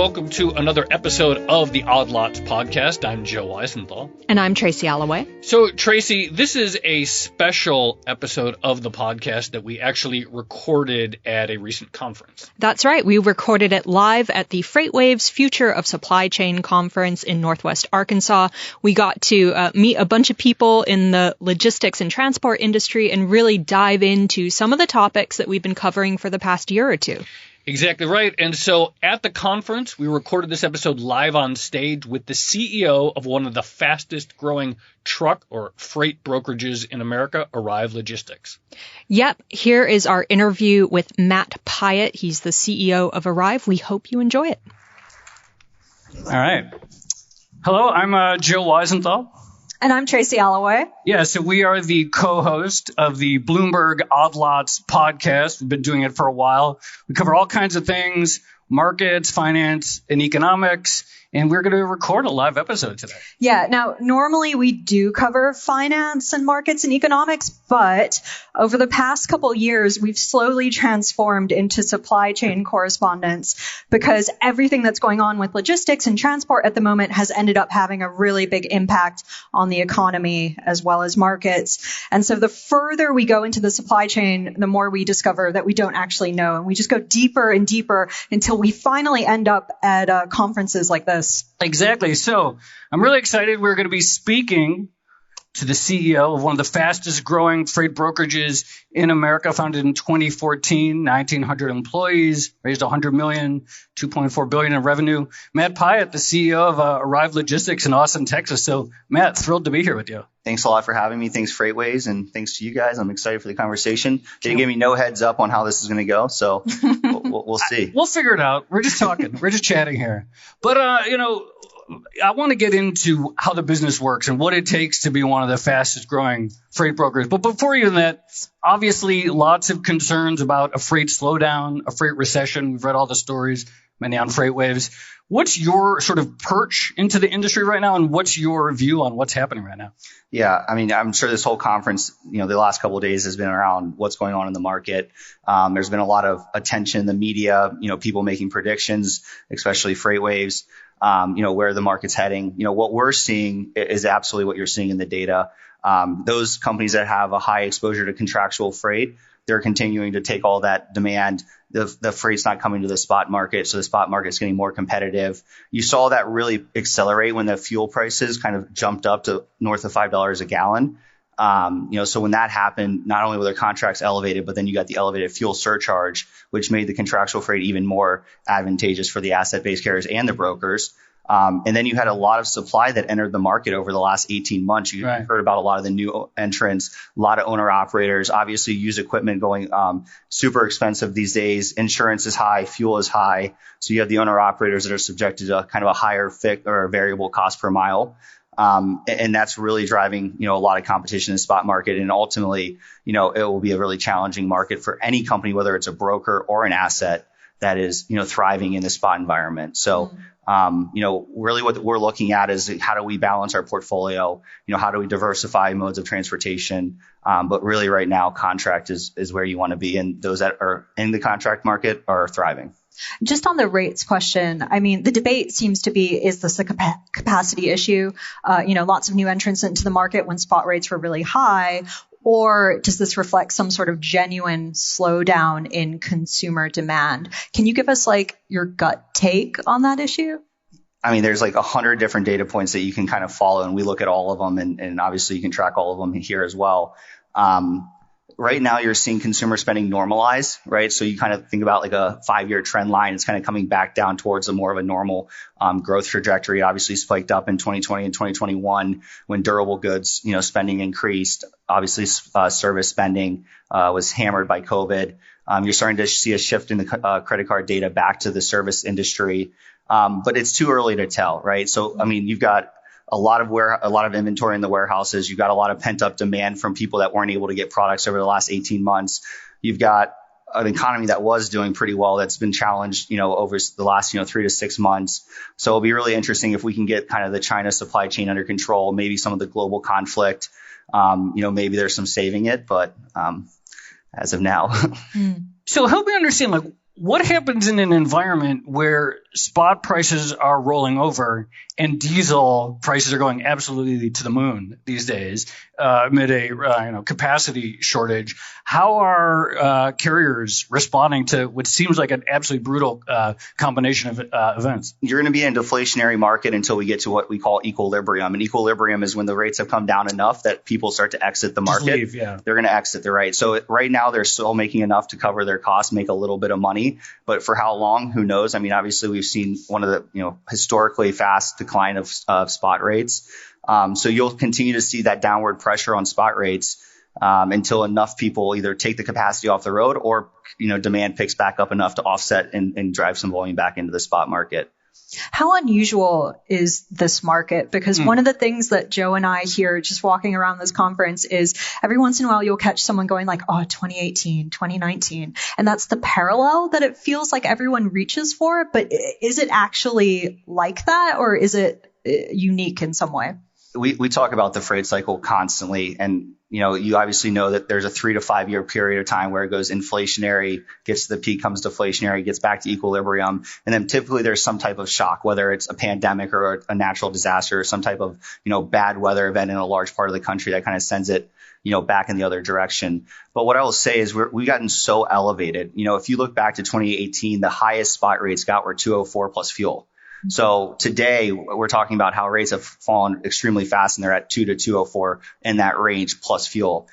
welcome to another episode of the Odd Lots podcast. I'm Joe Weisenthal. And I'm Tracy Alloway. So, Tracy, this is a special episode of the podcast that we actually recorded at a recent conference. That's right. We recorded it live at the Freightwaves Future of Supply Chain Conference in Northwest Arkansas. We got to meet a bunch of people in the logistics and transport industry and really dive into some of the topics that we've been covering for the past year or two. Exactly right. And so at the conference, we recorded this episode live on stage with the CEO of one of the fastest growing truck or freight brokerages in America, Arrive Logistics. Yep. Here is our interview with Matt Pyatt. He's the CEO of Arrive. We hope you enjoy it. All right. Hello, I'm Joe Weisenthal. And I'm Tracy Alloway. Yeah, so we are the co-host of the Bloomberg Odd Lots podcast. We've been doing it for a while. We cover all kinds of things, markets, finance, and economics. And we're going to record a live episode today. Yeah. Now, normally we do cover finance and markets and economics, but over the past couple years, we've slowly transformed into supply chain correspondents because everything that's going on with logistics and transport at the moment has ended up having a really big impact on the economy as well as markets. And so the further we go into the supply chain, the more we discover that we don't actually know. And we just go deeper and deeper until we finally end up at conferences like this. Exactly. So I'm really excited. We're going to be speaking to the CEO of one of the fastest growing freight brokerages in America, founded in 2014, 1,900 employees, raised $100 million, $2.4 billion in revenue. Matt Pyatt, the CEO of Arrive Logistics in Austin, Texas. So Matt, thrilled to be here with you. Thanks a lot for having me. Thanks, Freightwaves, and thanks to you guys. I'm excited for the conversation. They didn't give me no heads up on how this is going to go, so we'll see. We'll figure it out. We're just talking. We're just chatting here. But, I want to get into how the business works and what it takes to be one of the fastest growing freight brokers. But before you do that, obviously lots of concerns about a freight slowdown, a freight recession. We've read all the stories, many on Freightwaves. What's your sort of perch into the industry right now, and what's your view on what's happening right now? Yeah, I mean, I'm sure this whole conference, the last couple of days has been around what's going on in the market. There's been a lot of attention in the media, people making predictions, especially Freightwaves, where the market's heading. What we're seeing is absolutely what you're seeing in the data. Those companies that have a high exposure to contractual freight, they're continuing to take all that demand. The freight's not coming to the spot market, so the spot market's getting more competitive. You saw that really accelerate when the fuel prices kind of jumped up to north of $5 a gallon. So when that happened, not only were their contracts elevated, but then you got the elevated fuel surcharge, which made the contractual freight even more advantageous for the asset-based carriers and the brokers. And then you had a lot of supply that entered the market over the last 18 months. You heard about a lot of the new entrants, a lot of owner operators, obviously used equipment going super expensive these days. Insurance is high, fuel is high. So you have the owner operators that are subjected to kind of a higher fixed or variable cost per mile. And that's really driving, a lot of competition in the spot market. And ultimately, it will be a really challenging market for any company, whether it's a broker or an asset that is, thriving in the spot environment. So, really what we're looking at is how do we balance our portfolio? How do we diversify modes of transportation? But really right now, contract is where you want to be. And those that are in the contract market are thriving. Just on the rates question, I mean, the debate seems to be, is this a capacity issue? Lots of new entrants into the market when spot rates were really high. Or does this reflect some sort of genuine slowdown in consumer demand? Can you give us your gut take on that issue? I mean, there's 100 different data points that you can kind of follow, and we look at all of them, and obviously you can track all of them here as well. Right now, you're seeing consumer spending normalize, right? So you kind of think about a 5-year trend line. It's kind of coming back down towards a more of a normal growth trajectory. Obviously spiked up in 2020 and 2021 when durable goods, spending increased. Obviously, service spending was hammered by COVID. You're starting to see a shift in the credit card data back to the service industry, but it's too early to tell, right? So, I mean, you've got a lot of inventory in the warehouses. You've got a lot of pent up demand from people that weren't able to get products over the last 18 months. You've got an economy that was doing pretty well that's been challenged, over the last, 3 to 6 months. So it'll be really interesting if we can get kind of the China supply chain under control, maybe some of the global conflict, maybe there's some saving it, but as of now. So help me understand, what happens in an environment where spot prices are rolling over and diesel prices are going absolutely to the moon these days amid a capacity shortage. How are carriers responding to what seems like an absolutely brutal combination of events? You're going to be in a deflationary market until we get to what we call equilibrium. And equilibrium is when the rates have come down enough that people start to exit the market. Leave, yeah. They're going to exit the right. So right now they're still making enough to cover their costs, make a little bit of money. But for how long, who knows? I mean, obviously we've seen one of the historically fast decline of spot rates. So you'll continue to see that downward pressure on spot rates until enough people either take the capacity off the road or demand picks back up enough to offset and drive some volume back into the spot market. How unusual is this market? Because one of the things that Joe and I hear just walking around this conference is every once in a while you'll catch someone going like, 2018, 2019. And that's the parallel that it feels like everyone reaches for. But is it actually like that, or is it unique in some way? We talk about the freight cycle constantly, and you obviously know that there's a 3 to 5 year period of time where it goes inflationary, gets to the peak, comes deflationary, gets back to equilibrium, and then typically there's some type of shock, whether it's a pandemic or a natural disaster or some type of bad weather event in a large part of the country that kind of sends it back in the other direction. But what I will say is we've gotten so elevated. If you look back to 2018, the highest spot rates were 204 plus fuel. So today we're talking about how rates have fallen extremely fast and they're at 2 to 204 in that range plus fuel.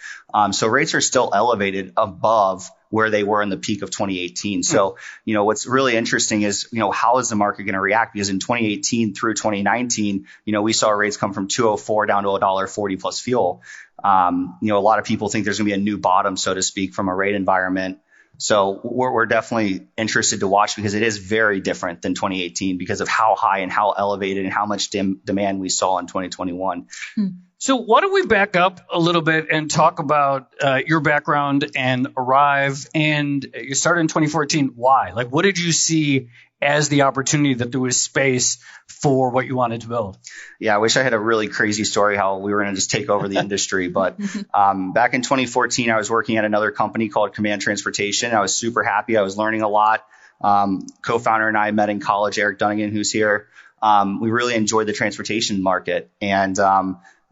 So rates are still elevated above where they were in the peak of 2018. So, what's really interesting is, how is the market going to react? Because in 2018 through 2019, we saw rates come from 204 down to $1.40 plus fuel. A lot of people think there's going to be a new bottom, so to speak, from a rate environment. So we're definitely interested to watch because it is very different than 2018 because of how high and how elevated and how much demand we saw in 2021. So why don't we back up a little bit and talk about your background and Arrive, and you started in 2014. Why? Like, what did you see as the opportunity that there was space for what you wanted to build? Yeah, I wish I had a really crazy story how we were going to just take over the industry. But back in 2014, I was working at another company called Command Transportation. I was super happy. I was learning a lot. Co-founder and I met in college, Eric Dunnigan, who's here. We really enjoyed the transportation market. And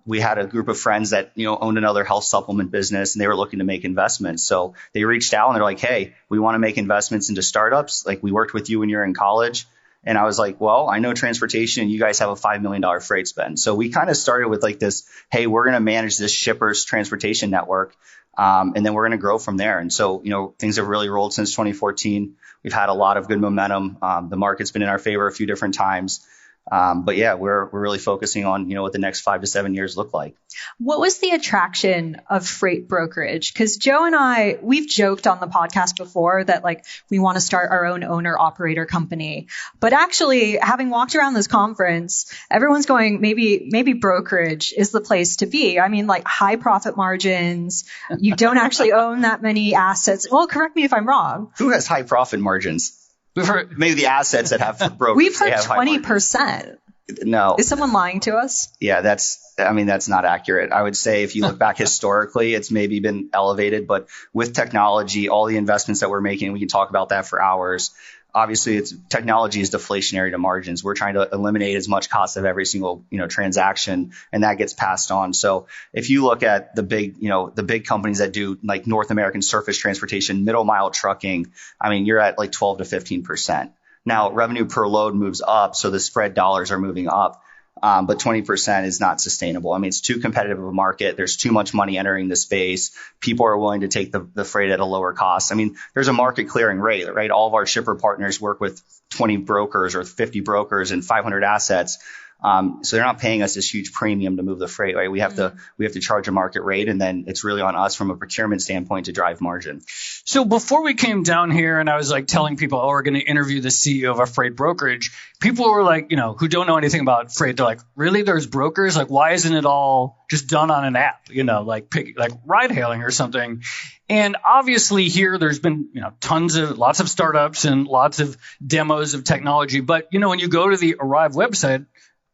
we had a group of friends that, owned another health supplement business, and they were looking to make investments. So they reached out and they're like, hey, we want to make investments into startups. Like, we worked with you when you were in college. And I was like, well, I know transportation and you guys have a $5 million freight spend. So we kind of started with like this, hey, we're going to manage this shippers transportation network. And then we're going to grow from there. And so, things have really rolled since 2014. We've had a lot of good momentum. The market's been in our favor a few different times. But yeah, we're really focusing on, what the next 5 to 7 years look like. What was the attraction of freight brokerage? Because Joe and I, we've joked on the podcast before that like we want to start our own owner operator company. But actually, having walked around this conference, everyone's going, maybe brokerage is the place to be. I mean, like high profit margins. You don't actually own that many assets. Well, correct me if I'm wrong. Who has high profit margins? We've heard maybe the assets that have brokerage. We've heard 20%. No. Is someone lying to us? Yeah, that's not accurate. I would say if you look back historically, it's maybe been elevated, but with technology, all the investments that we're making, we can talk about that for hours. Obviously, technology is deflationary to margins. We're trying to eliminate as much cost of every single, transaction, and that gets passed on. So if you look at the big companies that do like North American surface transportation, middle mile trucking, I mean, you're at like 12 to 15%. Now, revenue per load moves up, so the spread dollars are moving up. But 20% is not sustainable. I mean, it's too competitive of a market. There's too much money entering the space. People are willing to take the freight at a lower cost. I mean, there's a market clearing rate, right? All of our shipper partners work with 20 brokers or 50 brokers and 500 assets. So they're not paying us this huge premium to move the freight, right? We have to charge a market rate, and then it's really on us from a procurement standpoint to drive margin. So before we came down here and I was like telling people, we're going to interview the CEO of a freight brokerage, people were like, who don't know anything about freight, they're like, really? There's brokers? Like, why isn't it all just done on an app, like ride hailing or something? And obviously here there's been, lots of startups and lots of demos of technology. But, when you go to the Arrive website,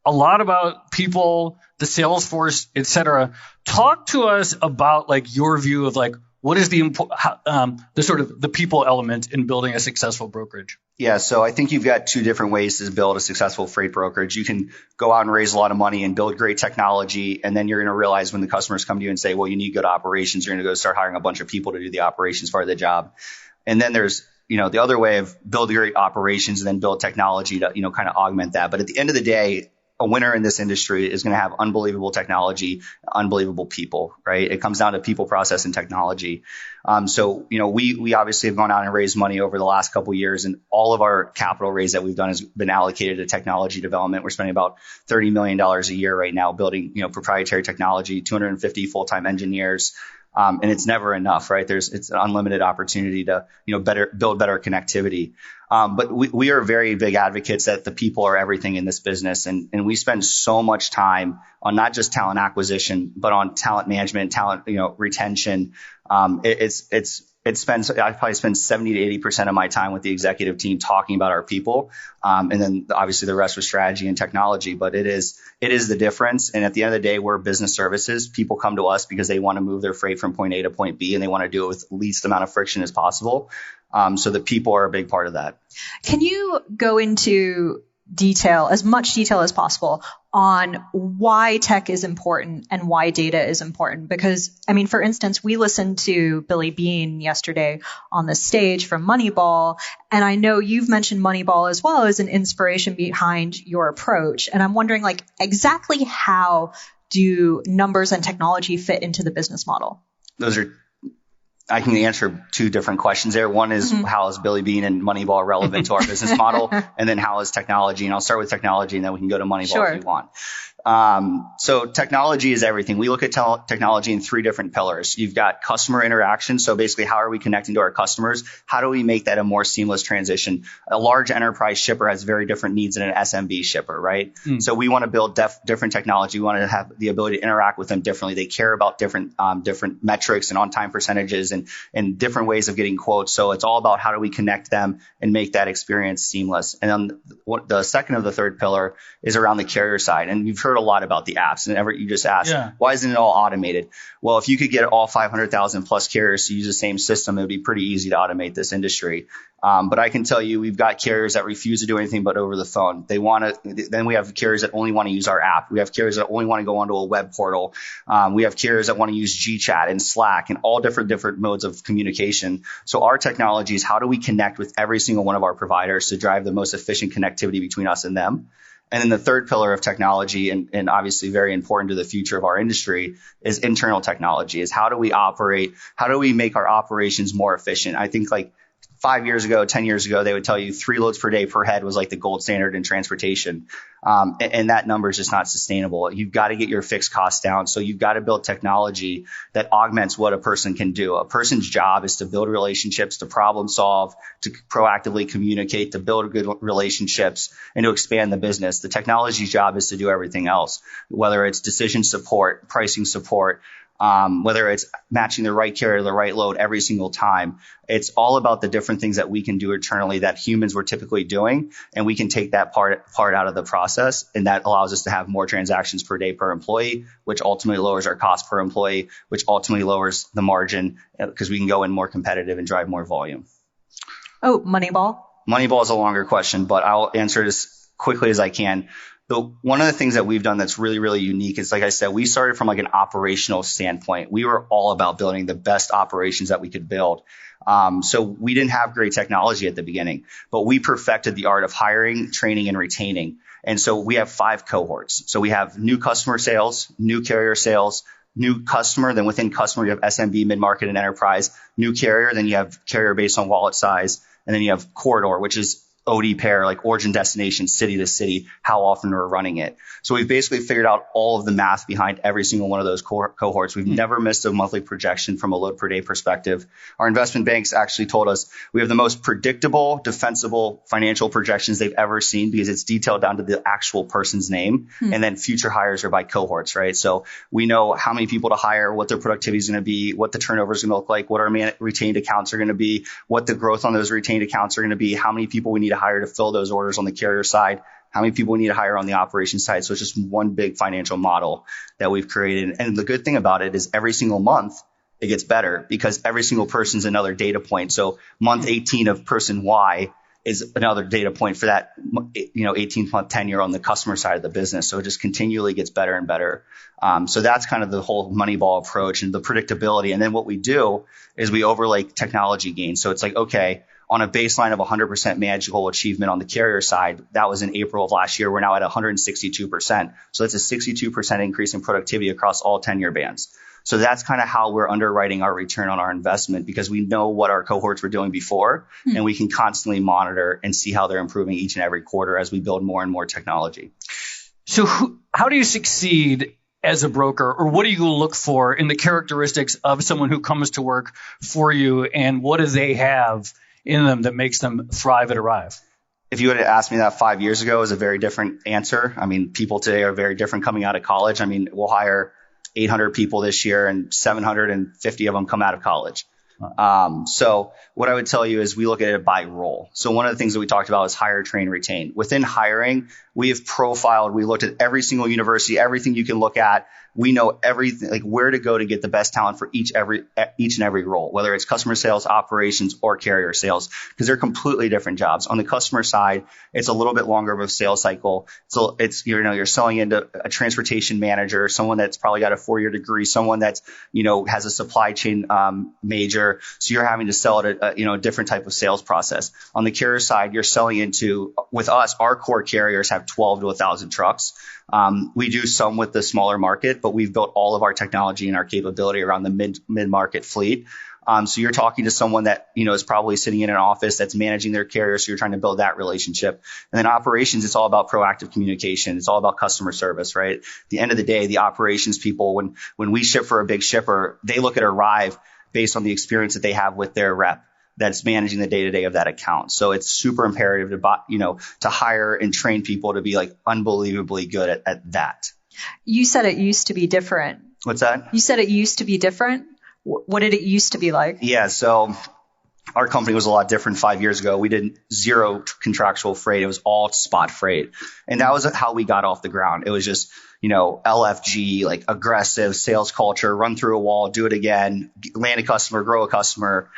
a lot about people, the sales force, et cetera. Talk to us about like your view of like What is the sort of the people element in building a successful brokerage? Yeah, so I think you've got two different ways to build a successful freight brokerage. You can go out and raise a lot of money and build great technology, and then you're going to realize when the customers come to you and say, well, you need good operations, you're going to go start hiring a bunch of people to do the operations part of the job. And then there's, the other way of build great operations and then build technology to, kind of augment that. But at the end of the day, a winner in this industry is going to have unbelievable technology, unbelievable people, right? It comes down to people, process, and technology. So we obviously have gone out and raised money over the last couple of years, and all of our capital raise that we've done has been allocated to technology development. We're spending about $30 million a year right now building, proprietary technology, 250 full-time engineers. And it's never enough, right? It's an unlimited opportunity to, build better connectivity. But we are very big advocates that the people are everything in this business. And we spend so much time on not just talent acquisition, but on talent management, talent, retention. I probably spend 70 to 80% of my time with the executive team talking about our people. And then obviously the rest was strategy and technology, but it is the difference. And at the end of the day, we're business services. People come to us because they want to move their freight from point A to point B, and they want to do it with least amount of friction as possible. So the people are a big part of that. Can you go into as much detail as possible on why tech is important and why data is important? Because, for instance, we listened to Billy Beane yesterday on the stage from Moneyball, and I know you've mentioned Moneyball as well as an inspiration behind your approach. And I'm wondering, exactly how do numbers and technology fit into the business model? I can answer two different questions there. One is how is Billy Beane and Moneyball relevant to our business model? And then how is technology? And I'll start with technology, and then we can go to Moneyball if you want. So technology is everything. We look at technology in three different pillars. You've got customer interaction. So basically, how are we connecting to our customers? How do we make that a more seamless transition? A large enterprise shipper has very different needs than an SMB shipper, right? So we want to build different technology. We want to have the ability to interact with them differently. They care about different metrics and on-time percentages and different ways of getting quotes. So it's all about how do we connect them and make that experience seamless. And then the second of the third pillar is around the carrier side. And you've heard a lot about the apps, and you just asked, why isn't it all automated? Well, if you could get all 500,000 plus carriers to use the same system, it would be pretty easy to automate this industry. But I can tell you, we've got carriers that refuse to do anything but over the phone. Then we have carriers that only want to use our app. We have carriers that only want to go onto a web portal. We have carriers that want to use GChat and Slack and all different modes of communication. So our technology is how do we connect with every single one of our providers to drive the most efficient connectivity between us and them. And then the third pillar of technology, and obviously very important to the future of our industry, is internal technology, is how do we operate? How do we make our operations more efficient? I think 5 years ago, 10 years ago, they would tell you 3 loads per day per head was the gold standard in transportation. And that number is just not sustainable. You've got to get your fixed costs down. So you've got to build technology that augments what a person can do. A person's job is to build relationships, to problem solve, to proactively communicate, to build good relationships, and to expand the business. The technology's job is to do everything else, whether it's decision support, pricing support, whether it's matching the right carrier to the right load every single time. It's all about the different things that we can do internally that humans were typically doing, and we can take that part out of the process, and that allows us to have more transactions per day per employee, which ultimately lowers our cost per employee, which ultimately lowers the margin because we can go in more competitive and drive more volume. Oh, Moneyball? Moneyball is a longer question, but I'll answer it as quickly as I can. One of the things that we've done that's really, really unique is, like I said, we started from an operational standpoint. We were all about building the best operations that we could build. So we didn't have great technology at the beginning, but we perfected the art of hiring, training, and retaining. And so we have 5 cohorts. So we have new customer sales, new carrier sales, new customer, then within customer, you have SMB, mid-market, and enterprise, new carrier, then you have carrier based on wallet size, and then you have corridor, which is OD pair, origin, destination, city to city, how often we're running it. So we've basically figured out all of the math behind every single one of those cohorts. We've never missed a monthly projection from a load per day perspective. Our investment banks actually told us we have the most predictable, defensible financial projections they've ever seen because it's detailed down to the actual person's name. And then future hires are by cohorts, right? So we know how many people to hire, what their productivity is going to be, what the turnover is going to look like, what our retained accounts are going to be, what the growth on those retained accounts are going to be, how many people we need to hire to fill those orders on the carrier side, how many people we need to hire on the operations side. So it's just one big financial model that we've created. And the good thing about it is every single month, it gets better because every single person's another data point. So month 18 of person Y is another data point for that, 18th month tenure on the customer side of the business. So it just continually gets better and better. So that's kind of the whole Moneyball approach and the predictability. And then what we do is we overlay technology gains. So it's like, okay, on a baseline of 100% magical achievement on the carrier side, that was in April of last year. We're now at 162%. So that's a 62% increase in productivity across all tenure bands. So that's kind of how we're underwriting our return on our investment because we know what our cohorts were doing before and we can constantly monitor and see how they're improving each and every quarter as we build more and more technology. So how do you succeed as a broker, or what do you look for in the characteristics of someone who comes to work for you, and what do they have in them that makes them thrive at Arrive? If you would have asked me that 5 years ago, it was a very different answer. I mean, people today are very different coming out of college. I mean, we'll hire 800 people this year and 750 of them come out of college. So what I would tell you is we look at it by role. So one of the things that we talked about is hire, train, retain. Within hiring, we have profiled, we looked at every single university, everything you can look at. We know everything, like where to go to get the best talent for each and every role, whether it's customer sales, operations, or carrier sales, because they're completely different jobs. On the customer side, it's a little bit longer of a sales cycle. So it's, you're selling into a transportation manager, someone that's probably got a 4-year degree, someone that's, has a supply chain major. So you're having to sell it a different type of sales process. On the carrier side, you're selling into, with us, our core carriers have 12 to 1,000 trucks. We do some with the smaller market, but we've built all of our technology and our capability around the mid-market fleet. So you're talking to someone that, is probably sitting in an office that's managing their carrier. So you're trying to build that relationship. And then operations, it's all about proactive communication. It's all about customer service, right? At the end of the day, the operations people, when we ship for a big shipper, they look at Arrive based on the experience that they have with their rep that's managing the day-to-day of that account. So it's super imperative to hire and train people to be like unbelievably good at that. You said it used to be different. What's that? You said it used to be different. What did it used to be like? Yeah. So our company was a lot different 5 years ago. We did zero contractual freight. It was all spot freight. And that was how we got off the ground. It was just, LFG, like aggressive sales culture, run through a wall, do it again, land a customer, grow a customer.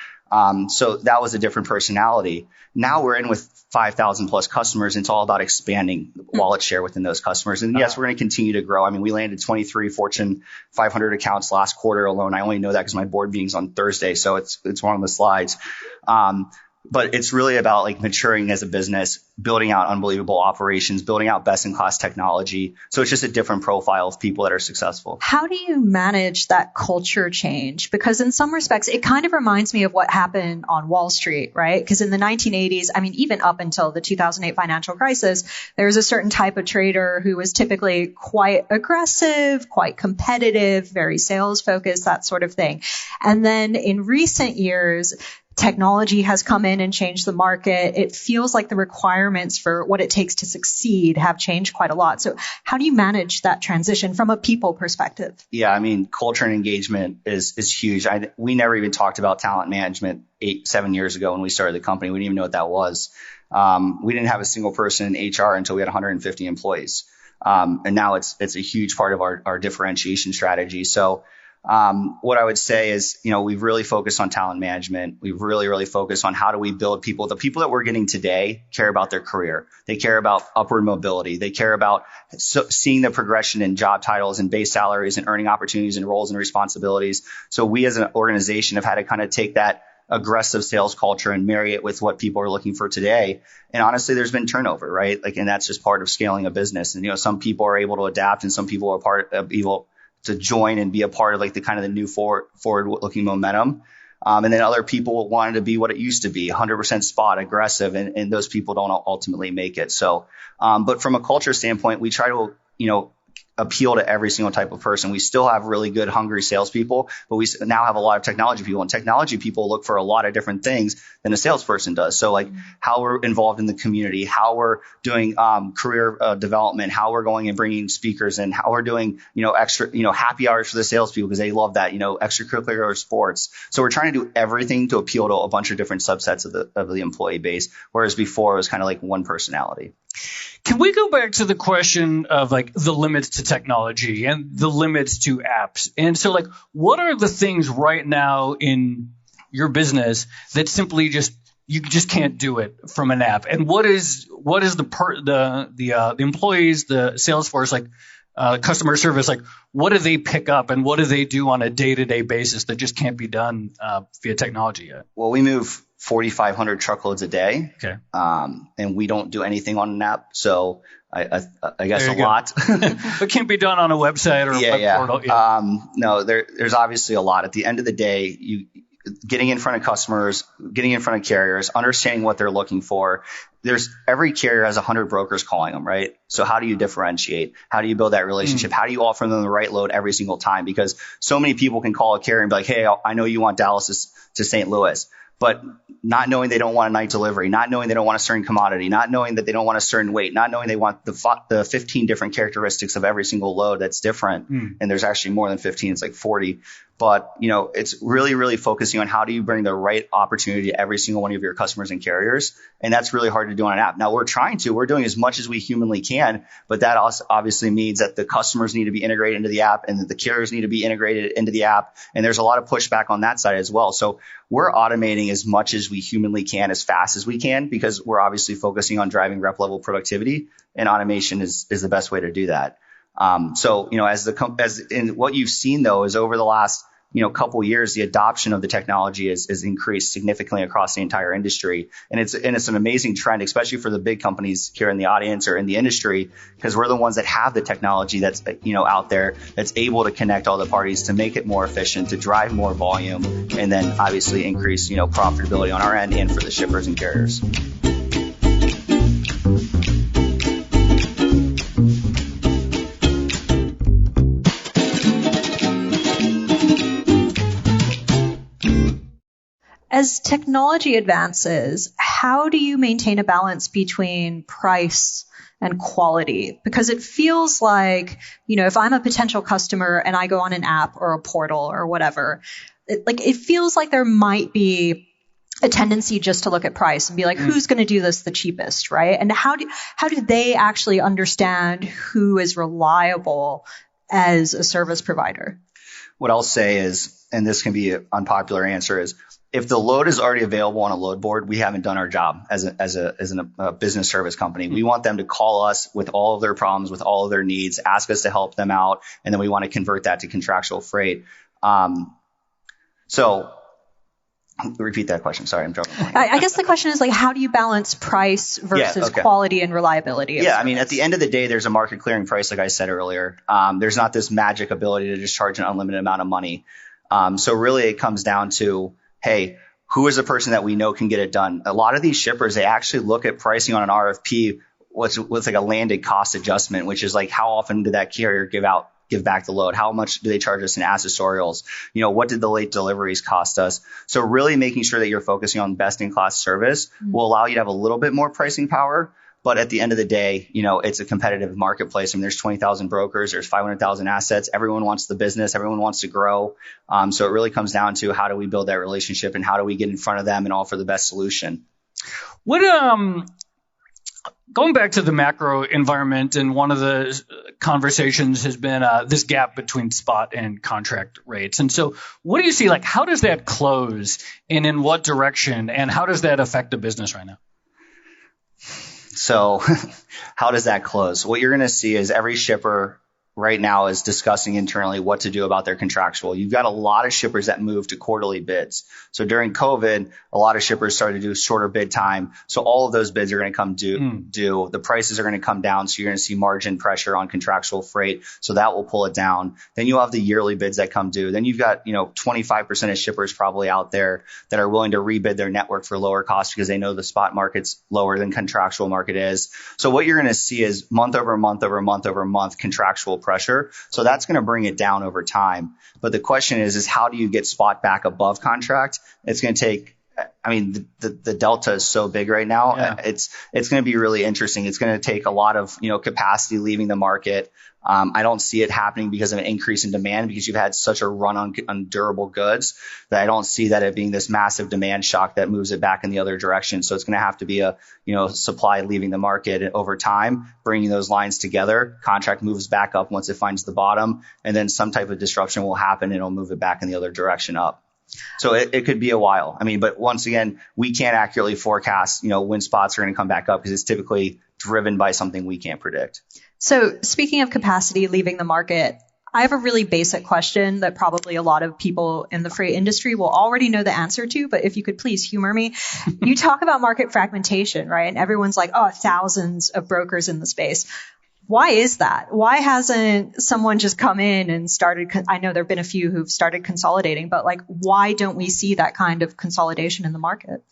So that was a different personality. Now we're in with 5,000 plus customers. And it's all about expanding the wallet share within those customers. And yes, we're going to continue to grow. I mean, we landed 23 Fortune 500 accounts last quarter alone. I only know that because my board meeting's on Thursday. So it's one of the slides. But it's really about like maturing as a business, building out unbelievable operations, building out best in class technology. So it's just a different profile of people that are successful. How do you manage that culture change? Because in some respects, it kind of reminds me of what happened on Wall Street, right? Because in the 1980s, I mean, even up until the 2008 financial crisis, there was a certain type of trader who was typically quite aggressive, quite competitive, very sales focused, that sort of thing. And then in recent years, technology has come in and changed the market. It feels like the requirements for what it takes to succeed have changed quite a lot. So how do you manage that transition from a people perspective? Yeah, I mean, culture and engagement is huge. We never even talked about talent management 7 years ago when we started the company. We didn't even know what that was. We didn't have a single person in HR until we had 150 employees. And now it's a huge part of our differentiation strategy. So what I would say is, we've really focused on talent management. We've really focused on how do we build people. The people that we're getting today care about their career. They care about upward mobility. They care about seeing the progression in job titles and base salaries and earning opportunities and roles and responsibilities. So we as an organization have had to kind of take that aggressive sales culture and marry it with what people are looking for today. And honestly, there's been turnover, right? And that's just part of scaling a business. And, some people are able to adapt and some people are able to join and be a part of the new forward-looking momentum. And then other people wanted to be what it used to be, 100% spot, aggressive, and those people don't ultimately make it. So, but from a culture standpoint, we try to, appeal to every single type of person. We still have really good, hungry salespeople, but we now have a lot of technology people, and technology people look for a lot of different things than a salesperson does. So how we're involved in the community, how we're doing career development, how we're going and bringing speakers in, how we're doing, extra, happy hours for the salespeople because they love that, extracurricular sports. So we're trying to do everything to appeal to a bunch of different subsets of the employee base, whereas before it was kind of like one personality. Can we go back to the question of the limits to technology and the limits to apps. And so, like, what are the things right now in your business that simply you just can't do it from an app? And what is the employees, the sales force, like customer service, like what do they pick up and what do they do on a day-to-day basis that just can't be done via technology yet? Well, we move 4,500 truckloads a day. Okay. And we don't do anything on an app. So I guess a lot. But can't be done on a website or a web portal. Yeah. No, there's obviously a lot. At the end of the day, getting in front of customers, getting in front of carriers, understanding what they're looking for. Every carrier has 100 brokers calling them, right? So how do you differentiate? How do you build that relationship? How do you offer them the right load every single time? Because so many people can call a carrier and be like, hey, I know you want Dallas to St. Louis, but not knowing they don't want a night delivery, not knowing they don't want a certain commodity, not knowing that they don't want a certain weight, not knowing they want the 15 different characteristics of every single load that's different. And there's actually more than 15, it's like 40. But, it's really, really focusing on how do you bring the right opportunity to every single one of your customers and carriers. And that's really hard to do on an app. Now, we're doing as much as we humanly can, but that also obviously means that the customers need to be integrated into the app and that the carriers need to be integrated into the app. And there's a lot of pushback on that side as well. So we're automating as much as we humanly can, as fast as we can, because we're obviously focusing on driving rep level productivity, and automation is the best way to do that. So, as in what you've seen though is over the last couple years, the adoption of the technology is increased significantly across the entire industry. And it's an amazing trend, especially for the big companies here in the audience or in the industry, because we're the ones that have the technology that's, out there that's able to connect all the parties to make it more efficient, to drive more volume, and then obviously increase, profitability on our end and for the shippers and carriers. As technology advances, how do you maintain a balance between price and quality? Because it feels like, if I'm a potential customer and I go on an app or a portal or whatever, it feels like there might be a tendency just to look at price and be like, who's going to do this the cheapest, right? And how do they actually understand who is reliable as a service provider? What I'll say is, and this can be an unpopular answer, is if the load is already available on a load board, we haven't done our job as a business service company. We want them to call us with all of their problems, with all of their needs, ask us to help them out, and then we want to convert that to contractual freight. So repeat that question. Sorry, I'm jumping. I guess the question is how do you balance price versus quality and reliability? Yeah, I mean, at the end of the day, there's a market clearing price, like I said earlier. There's not this magic ability to just charge an unlimited amount of money. So really it comes down to, hey, who is a person that we know can get it done? A lot of these shippers, they actually look at pricing on an RFP what's like a landed cost adjustment, which is like how often did that carrier give back the load? How much do they charge us in accessorials? What did the late deliveries cost us? So really making sure that you're focusing on best in class service will allow you to have a little bit more pricing power. But at the end of the day, it's a competitive marketplace. I mean, there's 20,000 brokers, there's 500,000 assets. Everyone wants the business. Everyone wants to grow. So it really comes down to how do we build that relationship and how do we get in front of them and offer the best solution? Going back to the macro environment, and one of the conversations has been this gap between spot and contract rates. And so what do you see? How does that close and in what direction? And how does that affect the business right now? So how does that close? What you're going to see is every shipper right now is discussing internally what to do about their contractual. You've got a lot of shippers that move to quarterly bids. So during COVID, a lot of shippers started to do shorter bid time. So all of those bids are going to come due. The prices are going to come down. So you're going to see margin pressure on contractual freight. So that will pull it down. Then you have the yearly bids that come due. Then you've got, 25% of shippers probably out there that are willing to rebid their network for lower costs because they know the spot market's lower than contractual market is. So what you're going to see is month over month over month over month contractual pressure. So that's going to bring it down over time. But the question is how do you get spot back above contract? It's going to take I mean, the delta is so big right now. Yeah. It's going to be really interesting. It's going to take a lot of, capacity leaving the market. I don't see it happening because of an increase in demand, because you've had such a run on durable goods that I don't see that it being this massive demand shock that moves it back in the other direction. So it's going to have to be a, supply leaving the market over time, bringing those lines together. Contract moves back up once it finds the bottom, and then some type of disruption will happen and it'll move it back in the other direction up. So it could be a while. I mean, but once again, we can't accurately forecast, when spots are going to come back up, because it's typically driven by something we can't predict. So speaking of capacity leaving the market, I have a really basic question that probably a lot of people in the freight industry will already know the answer to, but if you could please humor me. You talk about market fragmentation, right? And everyone's like, oh, thousands of brokers in the space. Why is that? Why hasn't someone just come in and started? I know there have been a few who've started consolidating, but why don't we see that kind of consolidation in the market?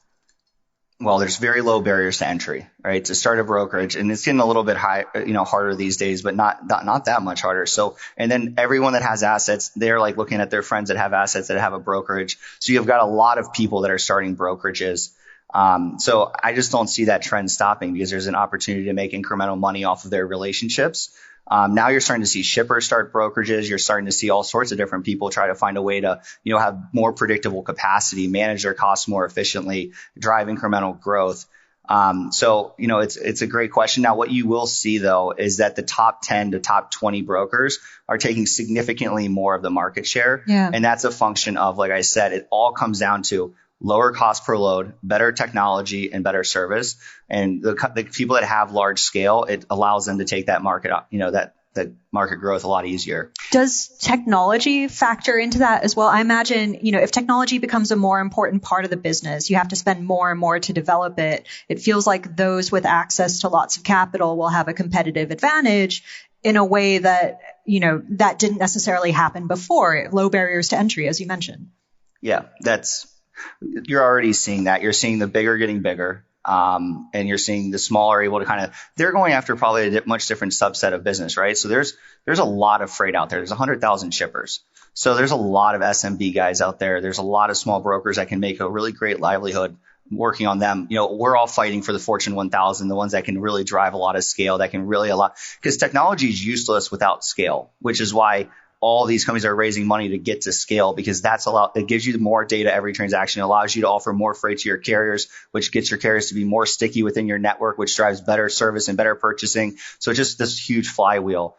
Well, there's very low barriers to entry, right? To start a brokerage, and it's getting a little bit harder these days, but not that much harder. So, and then everyone that has assets, they're looking at their friends that have assets that have a brokerage. So you've got a lot of people that are starting brokerages. So I just don't see that trend stopping, because there's an opportunity to make incremental money off of their relationships. Now you're starting to see shippers start brokerages. You're starting to see all sorts of different people try to find a way to, have more predictable capacity, manage their costs more efficiently, drive incremental growth. So, it's a great question. Now, what you will see, though, is that the top 10 to top 20 brokers are taking significantly more of the market share. Yeah. And that's a function of, like I said, it all comes down to lower cost per load, better technology, and better service. And the people that have large scale, it allows them to take that market, that market growth a lot easier. Does technology factor into that as well? I imagine, if technology becomes a more important part of the business, you have to spend more and more to develop it. It feels like those with access to lots of capital will have a competitive advantage in a way that, that didn't necessarily happen before. Low barriers to entry, as you mentioned. Yeah, you're already seeing that. You're seeing the bigger getting bigger. And you're seeing the smaller able to they're going after probably a much different subset of business, right? So there's a lot of freight out there. There's 100,000 shippers. So there's a lot of SMB guys out there. There's a lot of small brokers that can make a really great livelihood working on them. We're all fighting for the Fortune 1000, the ones that can really drive a lot of scale, that can really because technology is useless without scale, which is why all these companies are raising money to get to scale, because it gives you more data every transaction. It allows you to offer more freight to your carriers, which gets your carriers to be more sticky within your network, which drives better service and better purchasing. So just this huge flywheel.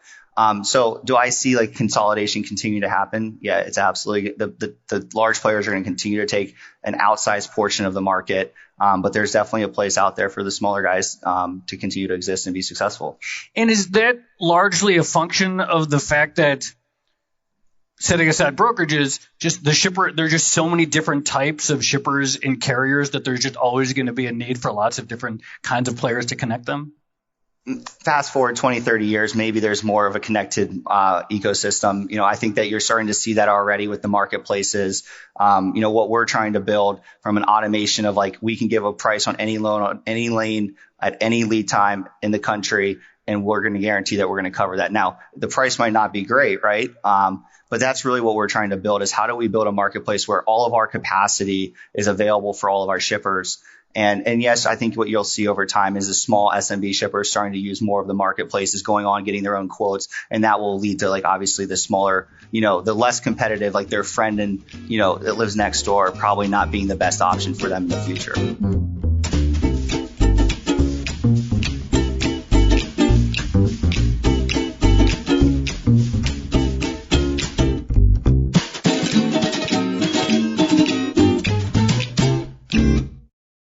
So do I see consolidation continue to happen? Yeah, it's absolutely. The large players are going to continue to take an outsized portion of the market. But there's definitely a place out there for the smaller guys to continue to exist and be successful. And is that largely a function of the fact that, setting aside brokerages, just the shipper, there's just so many different types of shippers and carriers that there's just always going to be a need for lots of different kinds of players to connect them? Fast forward 20, 30 years, maybe there's more of a connected ecosystem. I think that you're starting to see that already with the marketplaces. What we're trying to build from an automation of we can give a price on any loan, on any lane, at any lead time in the country, and we're going to guarantee that we're going to cover that. Now, the price might not be great, right? But that's really what we're trying to build, is how do we build a marketplace where all of our capacity is available for all of our shippers. And yes, I think what you'll see over time is the small SMB shippers starting to use more of the marketplaces, going on, getting their own quotes. And that will lead to obviously the smaller, the less competitive, their friend and, that lives next door, probably not being the best option for them in the future.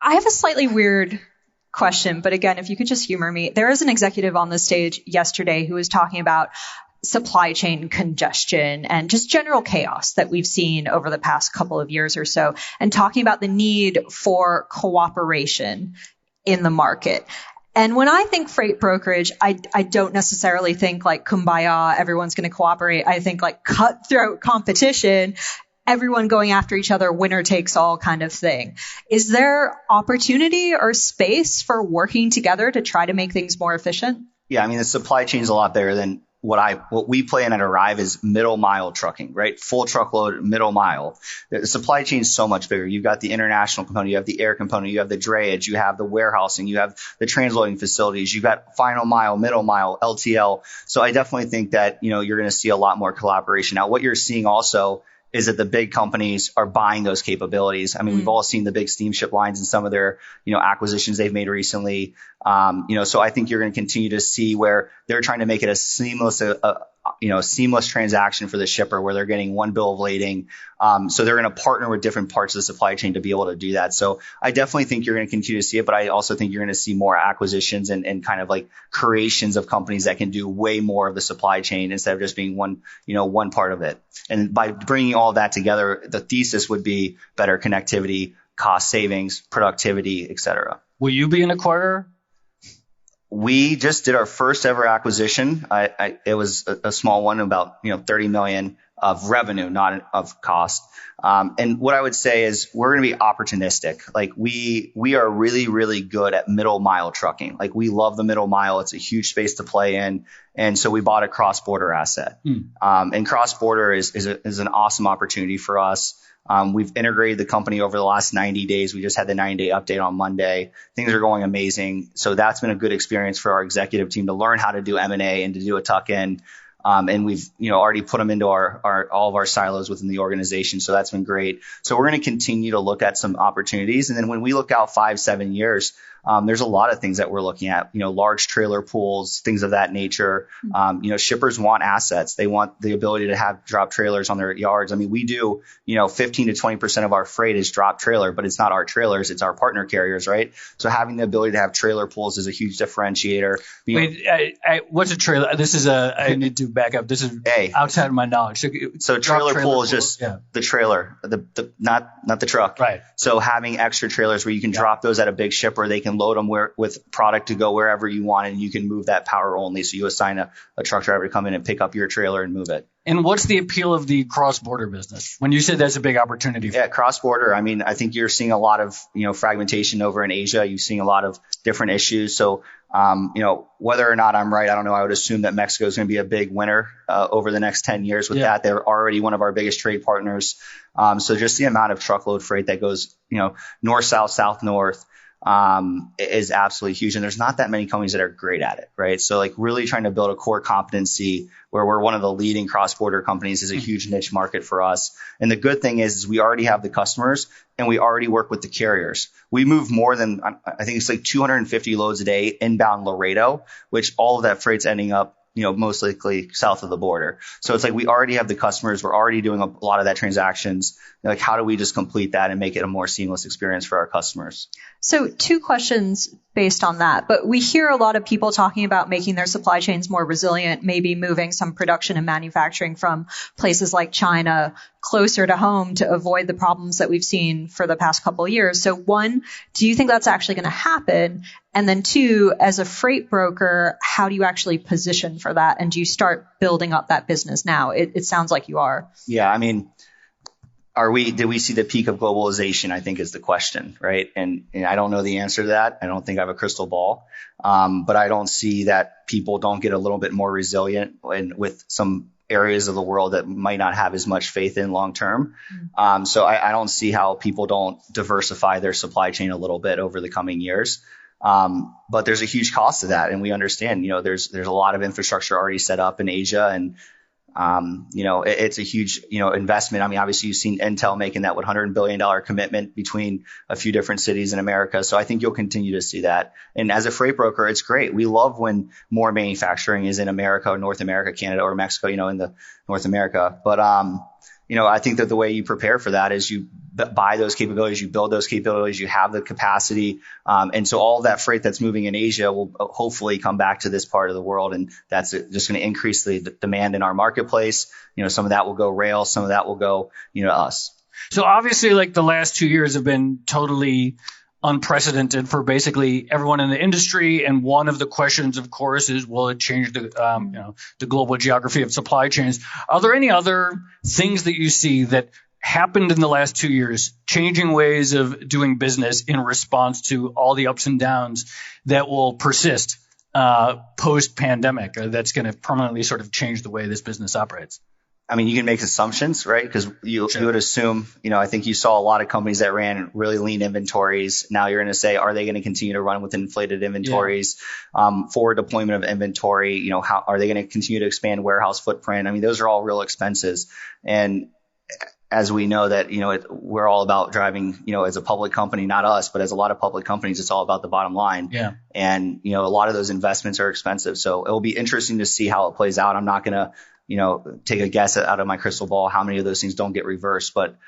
I have a slightly weird question, but again, if you could just humor me. There is an executive on the stage yesterday who was talking about supply chain congestion and just general chaos that we've seen over the past couple of years or so, and talking about the need for cooperation in the market. And when I think freight brokerage, I don't necessarily think kumbaya, everyone's going to cooperate. I think cutthroat competition, everyone going after each other, winner takes all kind of thing. Is there opportunity or space for working together to try to make things more efficient? Yeah, I mean, the supply chain is a lot bigger than what we play in at Arrive is middle mile trucking, right? Full truckload, middle mile. The supply chain is so much bigger. You've got the international component, you have the air component, you have the drayage, you have the warehousing, you have the transloading facilities, you've got final mile, middle mile, LTL. So I definitely think that, you're going to see a lot more collaboration. Now, what you're seeing also is that the big companies are buying those capabilities. I mean, we've all seen the big steamship lines and some of their, acquisitions they've made recently. So I think you're going to continue to see where they're trying to make it a seamless, seamless transaction for the shipper where they're getting one bill of lading. So they're going to partner with different parts of the supply chain to be able to do that. So I definitely think you're going to continue to see it, but I also think you're going to see more acquisitions and kind of like creations of companies that can do way more of the supply chain instead of just being one part of it. And by bringing all that together, the thesis would be better connectivity, cost savings, productivity, et cetera. Will you be an acquirer? We just did our first ever acquisition. It was a small one, about $30 million of revenue, not of cost. And what I would say is we're going to be opportunistic. Like we are really, really good at middle mile trucking. Like we love the middle mile. It's a huge space to play in. And so we bought a cross-border asset. And cross-border is an awesome opportunity for us. We've integrated the company over the last 90 days. We just had the 90-day update on Monday. Things are going amazing. So that's been a good experience for our executive team to learn how to do M&A and to do a tuck-in. And we've, already put them into all of our silos within the organization. So that's been great. So we're going to continue to look at some opportunities. And then when we look out 5-7 years, there's a lot of things that we're looking at, large trailer pools, things of that nature. Shippers want assets. They want the ability to have drop trailers on their yards. I mean, we do, 15 to 20% of our freight is drop trailer, but it's not our trailers. It's our partner carriers, right? So having the ability to have trailer pools is a huge differentiator. Wait, what's a trailer? I need to back up. This is outside of my knowledge. So trailer pool is just the trailer, not the truck. Right. So having extra trailers where you can drop those at a big shipper, they can load them with product to go wherever you want, and you can move that power only. So you assign a truck driver to come in and pick up your trailer and move it. And what's the appeal of the cross-border business when you said that's a big opportunity? Yeah, cross-border. I mean, I think you're seeing a lot of, fragmentation over in Asia. You're seeing a lot of different issues. So, whether or not I'm right, I don't know. I would assume that Mexico is going to be a big winner over the next 10 years with that. They're already one of our biggest trade partners. So just the amount of truckload freight that goes, north, south, south, north. Is absolutely huge. And there's not that many companies that are great at it, right? So like really trying to build a core competency where we're one of the leading cross-border companies is a huge niche market for us. And the good thing is we already have the customers and we already work with the carriers. We move more than, I think it's like 250 loads a day inbound Laredo, which all of that freight's ending up most likely south of the border. So it's like we already have the customers. We're already doing a lot of that transactions. Like, how do we just complete that and make it a more seamless experience for our customers? So 2 questions based on that. But we hear a lot of people talking about making their supply chains more resilient, maybe moving some production and manufacturing from places like China closer to home to avoid the problems that we've seen for the past couple of years. So 1, do you think that's actually going to happen? And then 2, as a freight broker, how do you actually position for that? And do you start building up that business now? It sounds like you are. Yeah, I mean, did we see the peak of globalization, I think is the question, right? And I don't know the answer to that. I don't think I have a crystal ball. But I don't see that people don't get a little bit more resilient with some areas of the world that might not have as much faith in long term. So I don't see how people don't diversify their supply chain a little bit over the coming years. But there's a huge cost to that. And we understand, there's a lot of infrastructure already set up in Asia and it's a huge, investment. I mean, obviously you've seen Intel making that $100 billion commitment between a few different cities in America. So I think you'll continue to see that. And as a freight broker, it's great. We love when more manufacturing is in America or North America, Canada or Mexico, in the North America. But, I think that the way you prepare for that is you buy those capabilities, you build those capabilities, you have the capacity. And so all of that freight that's moving in Asia will hopefully come back to this part of the world. And that's just going to increase the demand in our marketplace. Some of that will go rail, some of that will go, to us. So obviously, like the last 2 years have been totally unprecedented for basically everyone in the industry. And one of the questions, of course, is will it change the global geography of supply chains? Are there any other things that you see that happened in the last 2 years, changing ways of doing business in response to all the ups and downs that will persist post-pandemic that's going to permanently sort of change the way this business operates? I mean, you can make assumptions, right? Because you would assume, I think you saw a lot of companies that ran really lean inventories. Now you're going to say, are they going to continue to run with inflated inventories? Forward deployment of inventory, how are they going to continue to expand warehouse footprint? I mean, those are all real expenses. And as we know that, we're all about driving, as a public company, not us, but as a lot of public companies, it's all about the bottom line. Yeah. And, a lot of those investments are expensive. So it will be interesting to see how it plays out. I'm not going to, take a guess out of my crystal ball how many of those things don't get reversed, but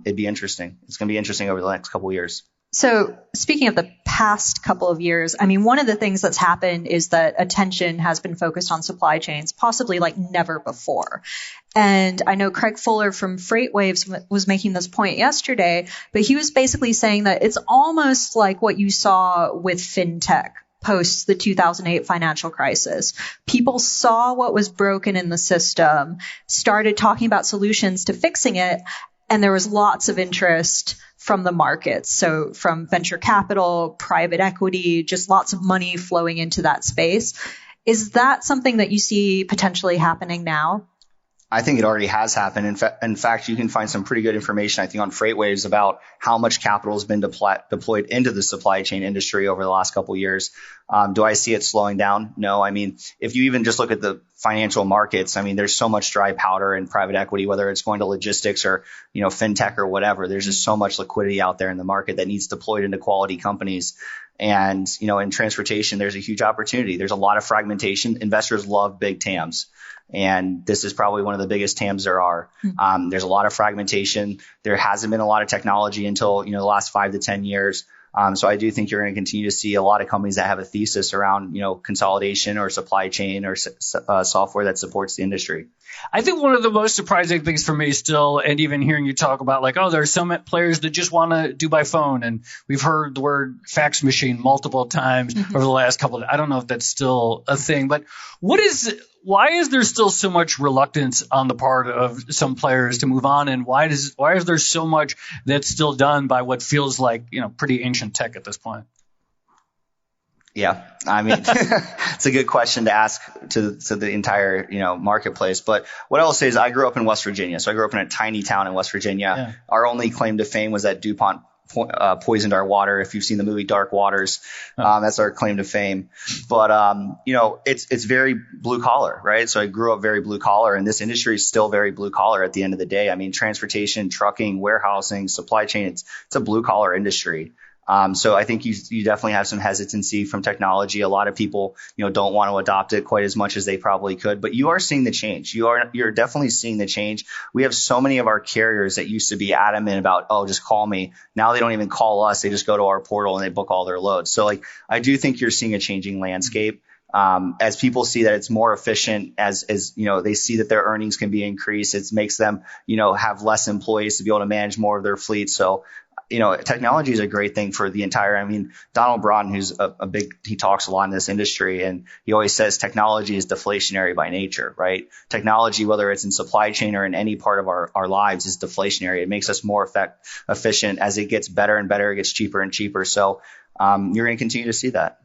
it'd be interesting. It's going to be interesting over the next couple of years. So speaking of the past couple of years, I mean, one of the things that's happened is that attention has been focused on supply chains, possibly like never before. And I know Craig Fuller from Freightwaves was making this point yesterday, but he was basically saying that it's almost like what you saw with fintech post the 2008 financial crisis. People saw what was broken in the system, started talking about solutions to fixing it, and there was lots of interest from the markets. So from venture capital, private equity, just lots of money flowing into that space. Is that something that you see potentially happening now? I think it already has happened. In fact, you can find some pretty good information, I think, on Freightwaves about how much capital has been deployed into the supply chain industry over the last couple of years. Do I see it slowing down? No. I mean, if you even just look at the financial markets, I mean, there's so much dry powder in private equity, whether it's going to logistics or, fintech or whatever. There's just so much liquidity out there in the market that needs deployed into quality companies. And, in transportation, there's a huge opportunity. There's a lot of fragmentation. Investors love big TAMs. And this is probably one of the biggest TAMs there are. There's a lot of fragmentation. There hasn't been a lot of technology until, the last 5 to 10 years. So I do think you're going to continue to see a lot of companies that have a thesis around, consolidation or supply chain or software that supports the industry. I think one of the most surprising things for me still, and even hearing you talk about like, there's so many players that just want to do by phone. And we've heard the word fax machine multiple times over the last couple of, I don't know if that's still a thing, but why is there still so much reluctance on the part of some players to move on? And why is there so much that's still done by what feels like, pretty ancient tech at this point? Yeah, I mean, it's a good question to ask to the entire, marketplace. But what I will say is I grew up in West Virginia. So I grew up in a tiny town in West Virginia. Yeah. Our only claim to fame was that DuPont poisoned our water. If you've seen the movie Dark Waters, that's our claim to fame. But, it's very blue collar, right? So I grew up very blue collar, and this industry is still very blue collar at the end of the day. I mean, transportation, trucking, warehousing, supply chain, it's a blue collar industry. So I think you definitely have some hesitancy from technology. A lot of people, don't want to adopt it quite as much as they probably could, but you are seeing the change. You're definitely seeing the change. We have so many of our carriers that used to be adamant about, just call me. Now they don't even call us. They just go to our portal and they book all their loads. So I do think you're seeing a changing landscape. As people see that it's more efficient, as they see that their earnings can be increased, it makes them, have less employees to be able to manage more of their fleet. So, technology is a great thing for the entire, Donald Braun, who's he talks a lot in this industry, and he always says technology is deflationary by nature, right? Technology, whether it's in supply chain or in any part of our lives, is deflationary. It makes us more efficient. As it gets better and better, it gets cheaper and cheaper. So, you're going to continue to see that.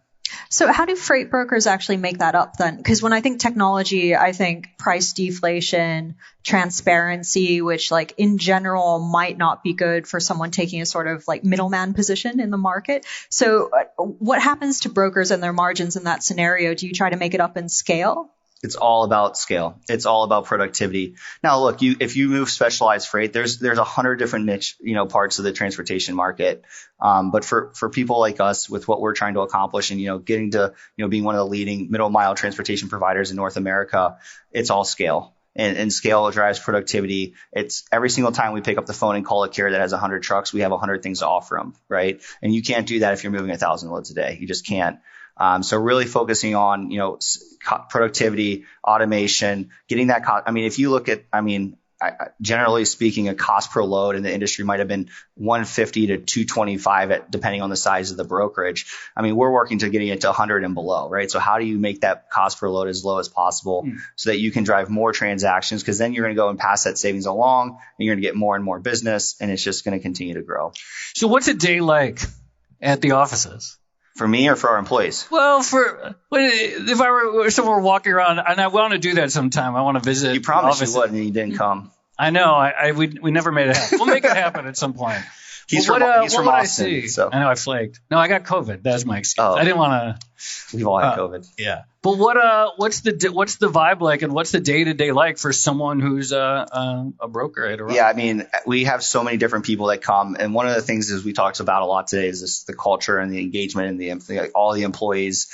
So how do freight brokers actually make that up then? Because when I think technology, I think price deflation, transparency, which in general might not be good for someone taking a sort of middleman position in the market. So what happens to brokers and their margins in that scenario? Do you try to make it up in scale? It's all about scale. It's all about productivity. Now, look, if you move specialized freight, there's 100 different niche, parts of the transportation market. But for people like us, with what we're trying to accomplish and, getting to, being one of the leading middle mile transportation providers in North America, it's all scale. And scale drives productivity. It's every single time we pick up the phone and call a carrier that has 100 trucks, we have 100 things to offer them, right? And you can't do that if you're moving 1,000 loads a day. You just can't. So really focusing on, productivity, automation, getting that cost. If you look at, generally speaking, a cost per load in the industry might have been $150 to $225 depending on the size of the brokerage. We're working to getting it to 100 and below, right? So how do you make that cost per load as low as possible so that you can drive more transactions? Because then you're going to go and pass that savings along, and you're going to get more and more business, and it's just going to continue to grow. So what's a day like at the offices For me or for our employees? Well, if I were somewhere walking around, and I want to do that sometime, I want to visit. You promised you would, and you didn't come. I know. We never made it happen. We'll make it happen at some point. He's from Austin. I see? So. I know I flaked. No, I got COVID. That's my excuse. I didn't want to. We've all had COVID. Yeah. But what's the vibe like, and what's the day-to-day like for someone who's a broker at Around? Yeah, I mean, we have so many different people that come, and one of the things is we talked about a lot today is the culture and the engagement and all the employees.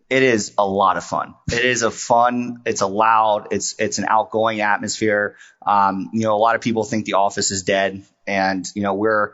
It is a lot of fun. It is it's a loud, it's an outgoing atmosphere. A lot of people think the office is dead, and we're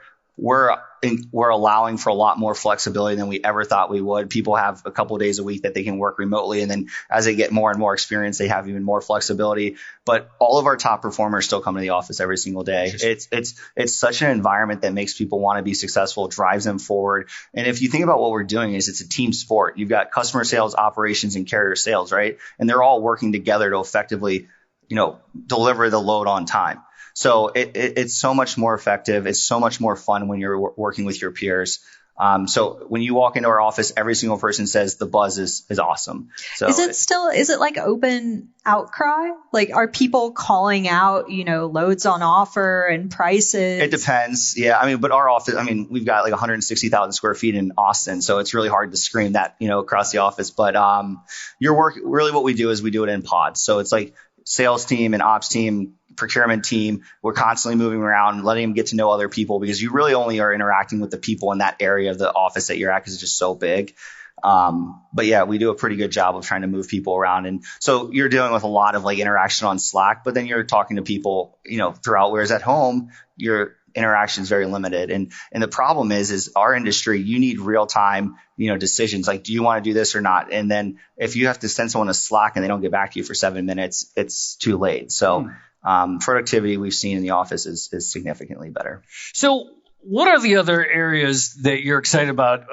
allowing for a lot more flexibility than we ever thought we would. People have a couple of days a week that they can work remotely. And then as they get more and more experience, they have even more flexibility. But all of our top performers still come to the office every single day. It's such an environment that makes people want to be successful, drives them forward. And if you think about what we're doing it's a team sport. You've got customer sales, operations, and carrier sales, right? And they're all working together to effectively, deliver the load on time. So it's so much more effective. It's so much more fun when you're working with your peers. So when you walk into our office, every single person says the buzz is awesome. So is it like open outcry? Like, are people calling out, loads on offer and prices? It depends. Yeah. But our office, we've got like 160,000 square feet in Austin. So it's really hard to scream that, across the office. But really what we do is we do it in pods. So it's like sales team and ops team, procurement team. We're constantly moving around, letting them get to know other people, because you really only are interacting with the people in that area of the office that you're at, because it's just so big. But yeah, we do a pretty good job of trying to move people around. And so you're dealing with a lot of like interaction on Slack, but then you're talking to people, throughout, whereas at home, your interaction is very limited. And the problem is our industry, you need real time, decisions like, do you want to do this or not? And then if you have to send someone a Slack and they don't get back to you for 7 minutes, it's too late. So productivity we've seen in the office is significantly better. So what are the other areas that you're excited about?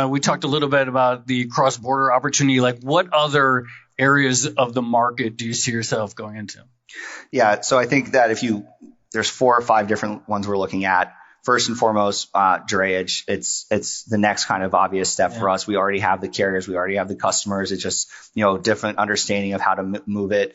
We talked a little bit about the cross-border opportunity. Like, what other areas of the market do you see yourself going into? Yeah, so I think that there's 4 or 5 different ones we're looking at. First and foremost, drayage. It's the next kind of obvious step for us. We already have the carriers. We already have the customers. It's just, different understanding of how to move it.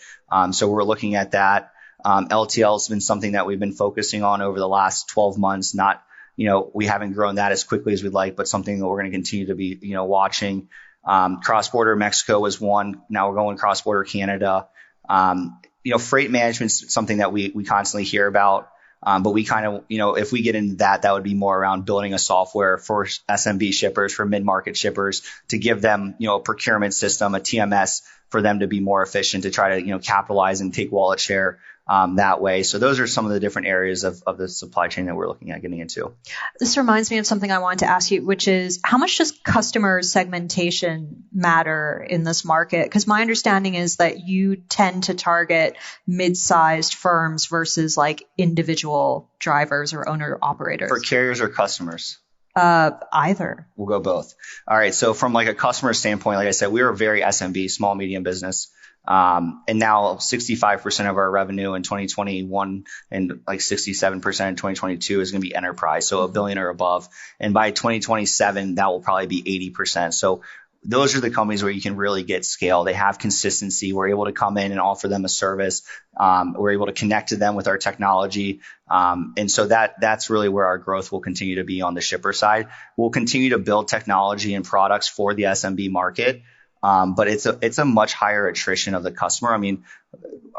So we're looking at that. LTL has been something that we've been focusing on over the last 12 months. Not, we haven't grown that as quickly as we'd like, but something that we're going to continue to be, watching. Cross-border Mexico was one. Now we're going cross-border Canada. Freight management is something that we constantly hear about. But we kind of, if we get into that would be more around building a software for SMB shippers, for mid-market shippers, to give them, a procurement system, a TMS, for them to be more efficient, to try to, capitalize and take wallet share that way. So those are some of the different areas of the supply chain that we're looking at getting into. This reminds me of something I wanted to ask you, which is, how much does customer segmentation matter in this market? Because my understanding is that you tend to target mid-sized firms versus like individual drivers or owner operators. For carriers or customers? Either. We'll go both. All right. So from like a customer standpoint, like I said, we are very SMB, small, medium business. And now 65% of our revenue in 2021 and like 67% in 2022 is going to be enterprise. So $1 billion or above. And by 2027, that will probably be 80%. So those are the companies where you can really get scale. They have consistency. We're able to come in and offer them a service. We're able to connect to them with our technology. And so that's really where our growth will continue to be on the shipper side. We'll continue to build technology and products for the SMB market. But it's a much higher attrition of the customer.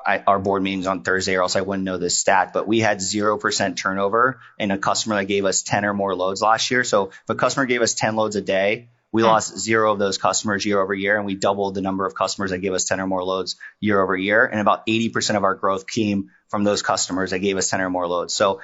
Our board meeting's on Thursday, or else I wouldn't know this stat, but we had 0% turnover in a customer that gave us 10 or more loads last year. So if a customer gave us 10 loads a day, we lost 0 of those customers year over year, and we doubled the number of customers that gave us 10 or more loads year over year. And about 80% of our growth came from those customers that gave us 10 or more loads. So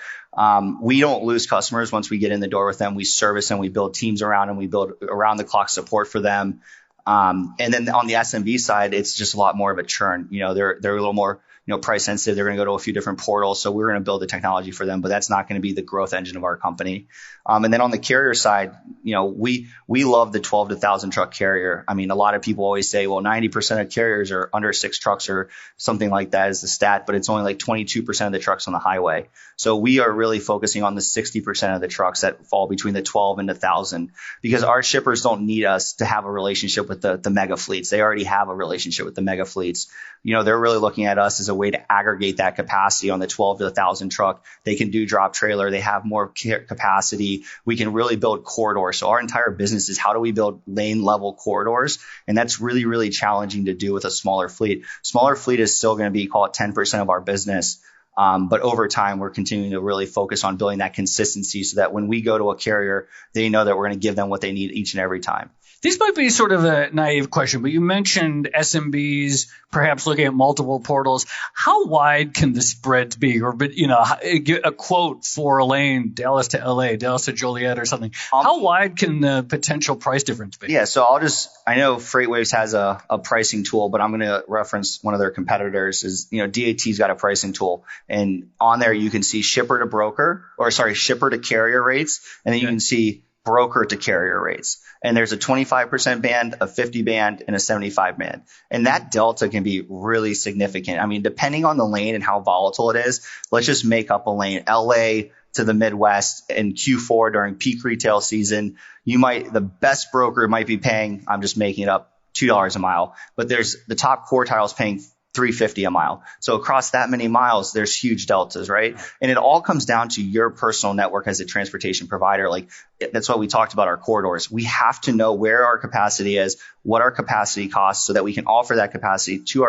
we don't lose customers once we get in the door with them. We service them, we build teams around them, we build around the clock support for them. And then on the SMB side, it's just a lot more of a churn. They're a little more price sensitive. They're going to go to a few different portals. So we're going to build the technology for them, but that's not going to be the growth engine of our company. And then on the carrier side, we love the 12 to 1,000 truck carrier. I mean, a lot of people always say, well, 90% of carriers are under 6 trucks or something like that is the stat, but it's only like 22% of the trucks on the highway. So we are really focusing on the 60% of the trucks that fall between the 12 and the 1,000, because our shippers don't need us to have a relationship with the mega fleets. They already have a relationship with the mega fleets. They're really looking at us as a way to aggregate that capacity on the 12 to 1,000 truck. They can do drop trailer. They have more capacity. We can really build corridors. So our entire business is how do we build lane level corridors? And that's really, really challenging to do with a smaller fleet. Smaller fleet is still going to be, call it 10% of our business. But over time, we're continuing to really focus on building that consistency so that when we go to a carrier, they know that we're going to give them what they need each and every time. This might be sort of a naive question, but you mentioned SMBs perhaps looking at multiple portals. How wide can the spreads be? Or, a quote for a lane, Dallas to LA, Dallas to Joliet or something. How wide can the potential price difference be? Yeah, so I know Freightwaves has a pricing tool, but I'm going to reference one of their competitors is, DAT's got a pricing tool. And on there, you can see shipper to carrier rates. And then you can see broker to carrier rates. And there's a 25% band, a 50 band, and a 75 band. And that delta can be really significant. I mean, depending on the lane and how volatile it is, let's just make up a lane. LA to the Midwest in Q4 during peak retail season, the best broker might be paying, I'm just making it up, $2 a mile. But there's the top quartiles paying $3.50 a mile. So across that many miles, there's huge deltas, right? And it all comes down to your personal network as a transportation provider. Like that's why we talked about our corridors. We have to know where our capacity is, what our capacity costs, so that we can offer that capacity to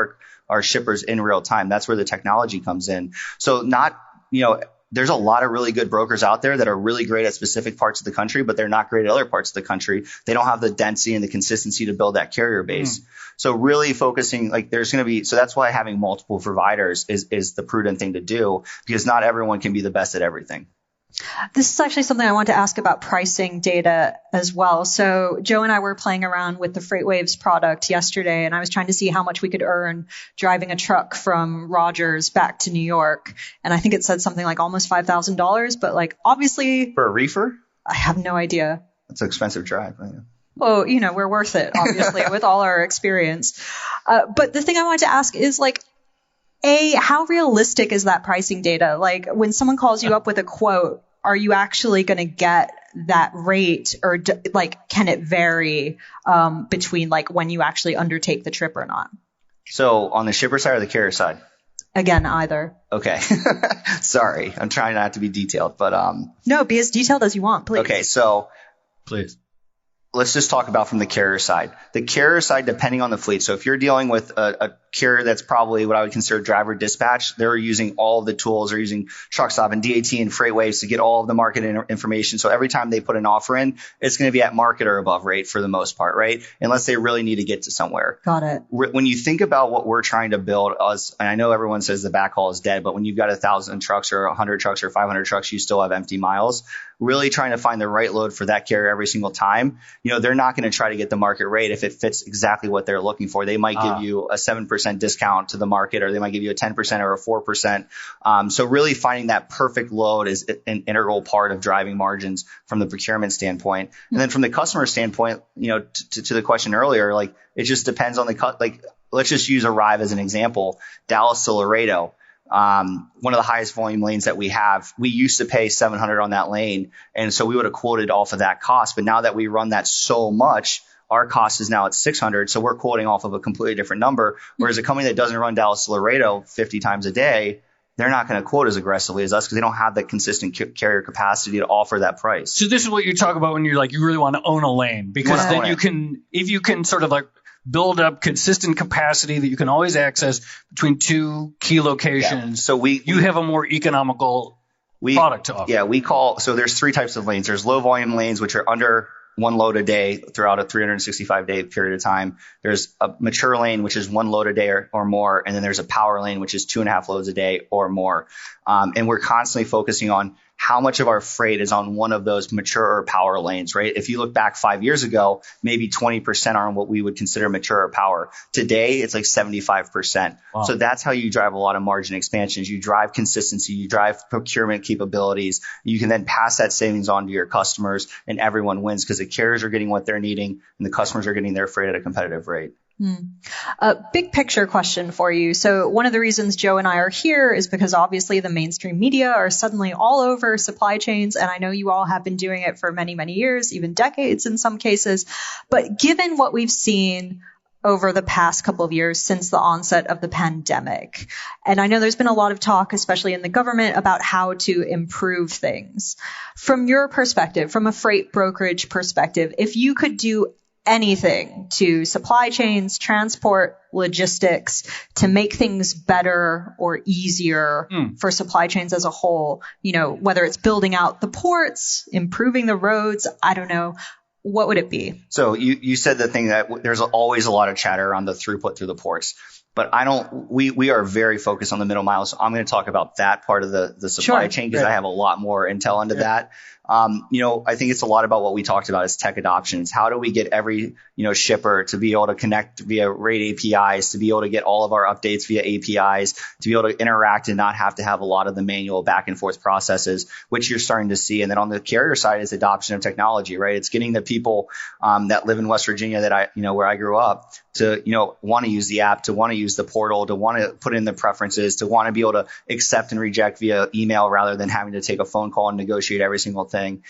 our shippers in real time. That's where the technology comes in. So there's a lot of really good brokers out there that are really great at specific parts of the country, but they're not great at other parts of the country. They don't have the density and the consistency to build that carrier base. So really focusing, so that's why having multiple providers is the prudent thing to do, because not everyone can be the best at everything. This is actually something I want to ask about pricing data as well. So Joe and I were playing around with the Freightwaves product yesterday, and I was trying to see how much we could earn driving a truck from Rogers back to New York. And I think it said something like almost $5,000, but obviously. For a reefer? I have no idea. That's an expensive drive. Right? Well, we're worth it, obviously, with all our experience. But the thing I wanted to ask is how realistic is that pricing data? When someone calls you up with a quote, are you actually going to get that rate, or can it vary between when you actually undertake the trip or not? So on the shipper side or the carrier side? Again, either. Okay. Sorry. I'm trying not to be detailed, but no, be as detailed as you want, please. Okay, so please. Let's just talk about from the carrier side. The carrier side, depending on the fleet. So if you're dealing with a carrier that's probably what I would consider driver dispatch, they're using all of the tools. They're using Truckstop and DAT and Freightwaves to get all of the market information. So every time they put an offer in, it's going to be at market or above rate for the most part, right? Unless they really need to get to somewhere. Got it. When you think about what we're trying to build, and I know everyone says the backhaul is dead, but when you've got 1,000 trucks or 100 trucks or 500 trucks, you still have empty miles. Really trying to find the right load for that carrier every single time. They're not going to try to get the market rate if it fits exactly what they're looking for. They might give you a 7% discount to the market, or they might give you a 10% or a 4%. So really finding that perfect load is an integral part of driving margins from the procurement standpoint. And then from the customer standpoint, to the question earlier, it just depends on let's just use Arrive as an example. Dallas to Laredo. One of the highest volume lanes that we have, we used to pay $700 on that lane. And so we would have quoted off of that cost. But now that we run that so much, our cost is now at $600. So we're quoting off of a completely different number. Whereas a company that doesn't run Dallas to Laredo 50 times a day, they're not going to quote as aggressively as us because they don't have that consistent carrier capacity to offer that price. So this is what you talk about when you're you really want to own a lane, because then if you can sort of build up consistent capacity that you can always access between two key locations. Yeah. So you have a more economical product to offer. Yeah, so there's 3 types of lanes. There's low volume lanes, which are under 1 load a day throughout a 365-day period of time. There's a mature lane, which is 1 load a day or more. And then there's a power lane, which is 2.5 loads a day or more. And we're constantly focusing on how much of our freight is on one of those mature or power lanes, right? If you look back 5 years ago, maybe 20% are on what we would consider mature or power. Today, it's like 75%. Wow. So that's how you drive a lot of margin expansions. You drive consistency, you drive procurement capabilities. You can then pass that savings on to your customers, and everyone wins because the carriers are getting what they're needing and the customers are getting their freight at a competitive rate. A big picture question for you. So one of the reasons Joe and I are here is because obviously the mainstream media are suddenly all over supply chains. And I know you all have been doing it for many, many years, even decades in some cases. But given what we've seen over the past couple of years since the onset of the pandemic, and I know there's been a lot of talk, especially in the government, about how to improve things. From your perspective, from a freight brokerage perspective, if you could do anything to supply chains, transport, logistics to make things better or easier for supply chains as a whole, whether it's building out the ports, improving the roads, I don't know, what would it be? So you said the thing that there's always a lot of chatter around the throughput through the ports. But we are very focused on the middle mile. So I'm going to talk about that part of the supply chain because I have a lot more intel into that. I think it's a lot about what we talked about is tech adoptions. How do we get every, shipper to be able to connect via rate APIs, to be able to get all of our updates via APIs, to be able to interact and not have to have a lot of the manual back and forth processes, which you're starting to see. And then on the carrier side is adoption of technology, right? It's getting the people, that live in West Virginia that where I grew up to, want to use the app, to want to use the portal, to want to put in the preferences, to want to be able to accept and reject via email rather than having to take a phone call and negotiate every single thing.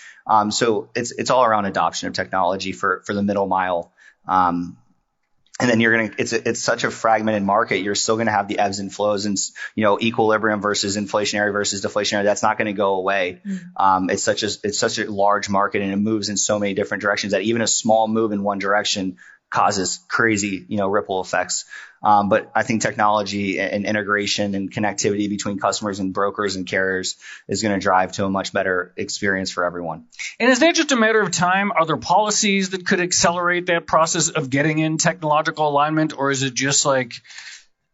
So it's all around adoption of technology for the middle mile. And then it's such a fragmented market. You're still going to have the ebbs and flows and, equilibrium versus inflationary versus deflationary. That's not going to go away. It's such a large market and it moves in so many different directions that even a small move in one direction causes crazy, ripple effects. But I think technology and integration and connectivity between customers and brokers and carriers is going to drive to a much better experience for everyone. And is that just a matter of time? Are there policies that could accelerate that process of getting in technological alignment, or is it just like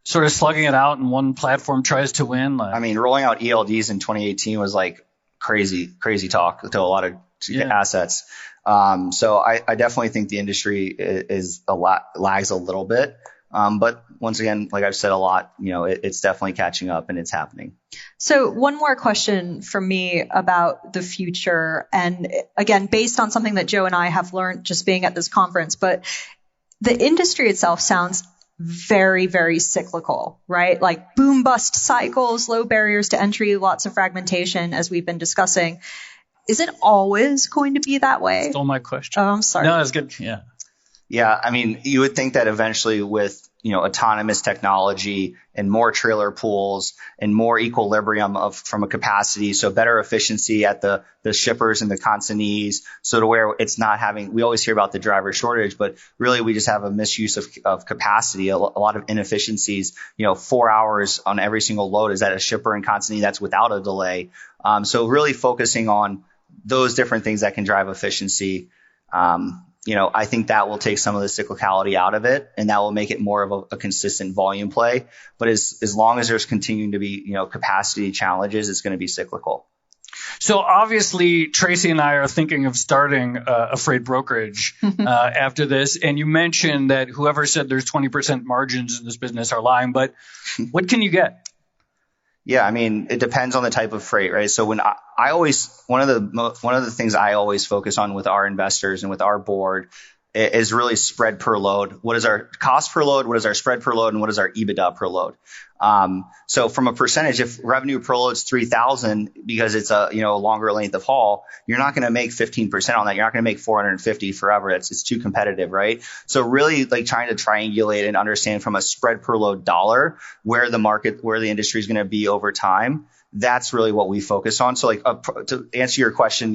sort of slugging it out and one platform tries to win? Rolling out ELDs in 2018 was like crazy talk to a lot of assets. So I definitely think the industry lags a little bit. But once again, like I've said a lot, it's definitely catching up and it's happening. So one more question from me about the future. And again, based on something that Joe and I have learned just being at this conference, but the industry itself sounds very, very cyclical, right? Like boom bust cycles, low barriers to entry, lots of fragmentation, as we've been discussing. Is it always going to be that way? Stole my question. Oh, I'm sorry. No, that's good. Yeah. Yeah. You would think that eventually with, autonomous technology and more trailer pools and more equilibrium from a capacity. So better efficiency at the shippers and the consignees. So to where it's not we always hear about the driver shortage, but really we just have a misuse of capacity, a lot of inefficiencies, 4 hours on every single load is at a shipper and consignee that's without a delay. So really focusing on those different things that can drive efficiency. I think that will take some of the cyclicality out of it, and that will make it more of a consistent volume play. But as long as there's continuing to be, capacity challenges, it's going to be cyclical. So obviously, Tracy and I are thinking of starting a freight brokerage after this. And you mentioned that whoever said there's 20% margins in this business are lying. But what can you get? Yeah, it depends on the type of freight, right? So when one of the things I always focus on with our investors and with our board is really spread per load. What is our cost per load? What is our spread per load? And what is our EBITDA per load? So from a percentage, if revenue per load is 3,000 because it's a longer length of haul, you're not going to make 15% on that. You're not going to make 450 forever. It's too competitive, right? So really like trying to triangulate and understand from a spread per load dollar where the industry is going to be over time. That's really what we focus on. So like to answer your question,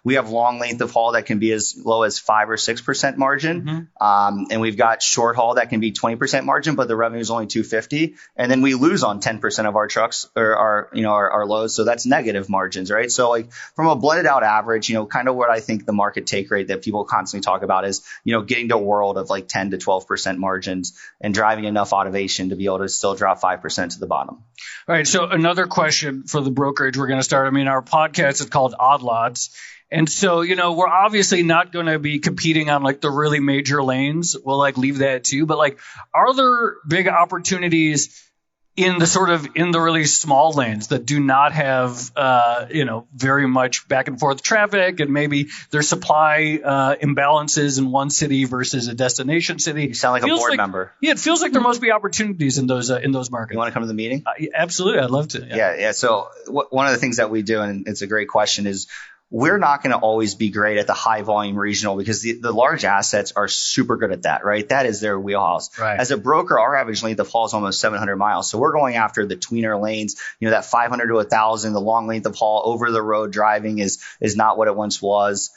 we have long length of haul that can be as low as 5 or 6% margin. And we've got short haul that can be 20% margin, but the revenue is only 250. And then we lose on 10% of our trucks or our loads. So that's negative margins, right? So like from a blended out average, kind of what I think the market take rate that people constantly talk about is, getting to a world of like 10 to 12% margins and driving enough automation to be able to still drop 5% to the bottom. All right. So another question. for the brokerage we're going to start. I mean, our podcast is called Odd Lots. And so, we're obviously not going to be competing on like the really major lanes. We'll like leave that too. But like, are there big opportunities in the really small lanes that do not have, very much back and forth traffic, and maybe there's supply imbalances in one city versus a destination city? You sound like a board member. Yeah, it feels like there must be opportunities in those markets. You want to come to the meeting? Absolutely, I'd love to. Yeah. So one of the things that we do, and it's a great question, is we're not going to always be great at the high volume regional, because the large assets are super good at that, right? That is their wheelhouse. Right. As a broker, our average length of haul is almost 700 miles. So we're going after the tweener lanes, that 500 to 1,000, the long length of haul over the road driving is not what it once was.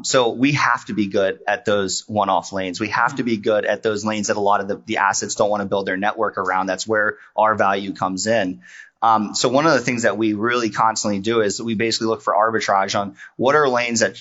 So we have to be good at those one-off lanes. We have to be good at those lanes that a lot of the assets don't want to build their network around. That's where our value comes in. So one of the things that we really constantly do is we basically look for arbitrage on what are lanes that,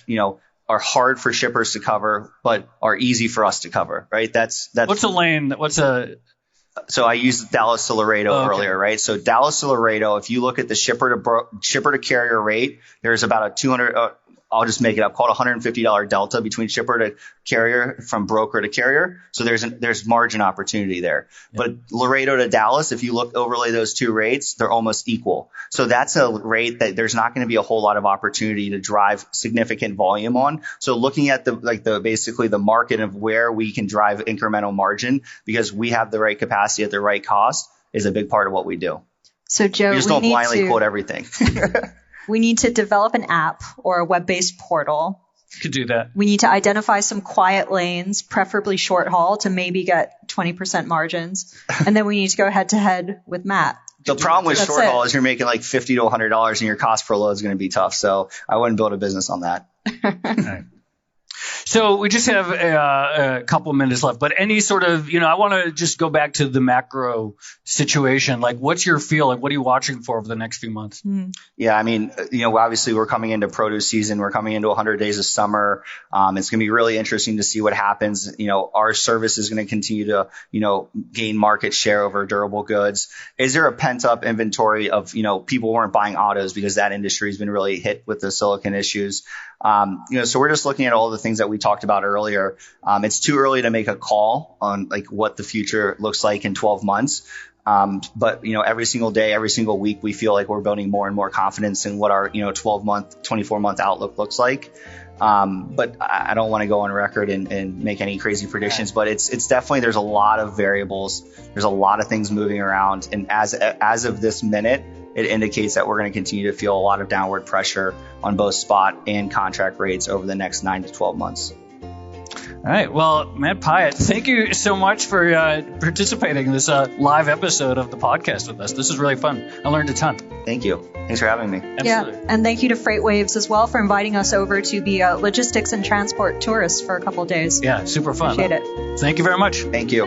are hard for shippers to cover, but are easy for us to cover, right? That's what's a lane? So I used Dallas to Laredo earlier, right? So Dallas to Laredo, if you look at the shipper to carrier rate, there's about a 200, I'll just make it up, called $150 delta between shipper to carrier from broker to carrier. So there's margin opportunity there. Yeah. But Laredo to Dallas, if you overlay those two rates, they're almost equal. So that's a rate that there's not going to be a whole lot of opportunity to drive significant volume on. So looking at basically the market of where we can drive incremental margin because we have the right capacity at the right cost is a big part of what we do. So Joe, we just don't blindly quote everything. We need to develop an app or a web-based portal. Could do that. We need to identify some quiet lanes, preferably short haul, to maybe get 20% margins. And then we need to go head to head with Matt. The problem with short haul is you're making like $50 to $100 and your cost per load is going to be tough. So I wouldn't build a business on that. Right. So we just have a couple minutes left, but any sort of, I want to just go back to the macro situation. Like, what's your feel? Like, what are you watching for over the next few months? Mm-hmm. Yeah, I mean, obviously we're coming into produce season. We're coming into 100 days of summer. It's going to be really interesting to see what happens. Our service is going to continue to, gain market share over durable goods. Is there a pent up inventory of, people weren't buying autos because that industry has been really hit with the silicon issues? So we're just looking at all the things that we talked about earlier. It's too early to make a call on like what the future looks like in 12 months. But every single day, every single week, we feel like we're building more and more confidence in what our, 12-month, 24-month outlook looks like. But I don't want to go on record and make any crazy predictions, but it's definitely, there's a lot of variables. There's a lot of things moving around. And as of this minute, it indicates that we're going to continue to feel a lot of downward pressure on both spot and contract rates over the next 9 to 12 months. All right. Well, Matt Pyatt, thank you so much for participating in this live episode of the podcast with us. This is really fun. I learned a ton. Thank you. Thanks for having me. Absolutely. Yeah, and thank you to Freightwaves as well for inviting us over to be logistics and transport tourists for a couple of days. Yeah, super fun. Appreciate it. Thank you very much. Thank you.